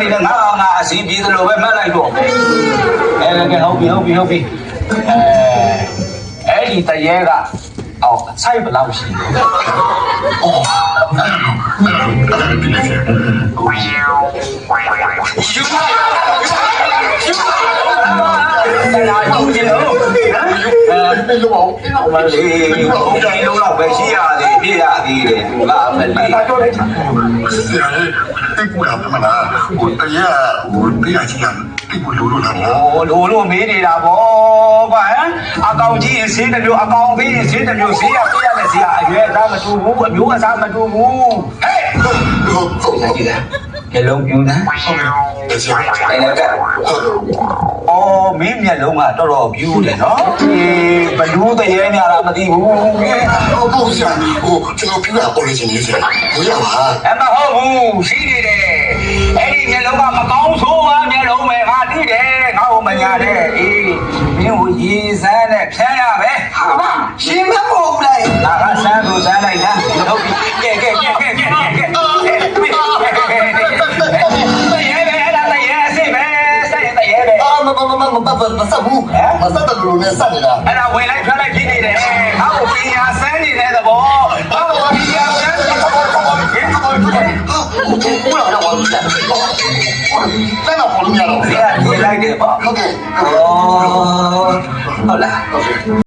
နေတဲ့ငါအစီပြေသလိုပဲမှတ်လိုက်တော့ကဲဟုတ်ပြီအဲ့ဒီတရေကအော်ဆိုင်ဘလောက်ရှိလဲအော်เป็นลูกเอาမလေးဒီလုံးတော့ပဲရှိရသေးပြရသေးတယ်သူကမလေးติกูอ่ะมันนะตะยะตะยะကြီးကติกูလိုလာတယ်လို့မေးနေတာဗောကွာဟမ်အကောင်ကြီးရင်ဈေးတစ်မျိုးအကောင်ဖေးရင်ဈေးတစ်မျိုးဈေးရပြရမယ်ဈေးကအရွယ်သားမတူဘူးအမျိုးအစားမတူဘူးဟဲ့ဟုတ်ကြည့်လားမျက်လုံးပြူးနော်ဟုတ်တယ်အဲ့ဒါကအော်မင်းမျက်လုံးကတော်တော်ပြူးတယ်နော်ဘလူးတရေများလားမသိဘူးဟုတ်ဆရာကျွန်တော်ပြတာပေါ်နေခြင်းလေးဆရာဘယ်ရမှာမဟုတ်ဘူးရှိနေတယ်အဲ့ဒီမျက်လုံးကမကောင်းဆိုးပါမျက်လုံးပဲငါသိတယ်ငါ့ကိုမညာတဲ့အေးမင်းကိုရေစမ်းနဲ့ဖြန်းရပဲဟာမရှင်မပေါ်ဘူးလေငါကစမ်းလို့စမ်းလိုက်လားဟုတ်ပြီကဲတရေပဲအဲ့ဒါတရေအစ်ပဲစိတ်တရေပဲမစဘူးမစတယ်လို့နဲ့စနေတာအဲ့ဒါဝင်လိုက်ဖြန်းလိုက်ဖြစ်နေတယ်ငါ့ကိုပညာစမ်းနေတဲ့သဘောငါ့ကိုပညာစမ်းနေတဲ့သဘောဘုရားတော့ဘာလို့လဲတဲ့တော့ဘုရားတော့ဒီလိုက်တယ်ပေါ့ဟုတ်ကဲ့ဟုတ်လား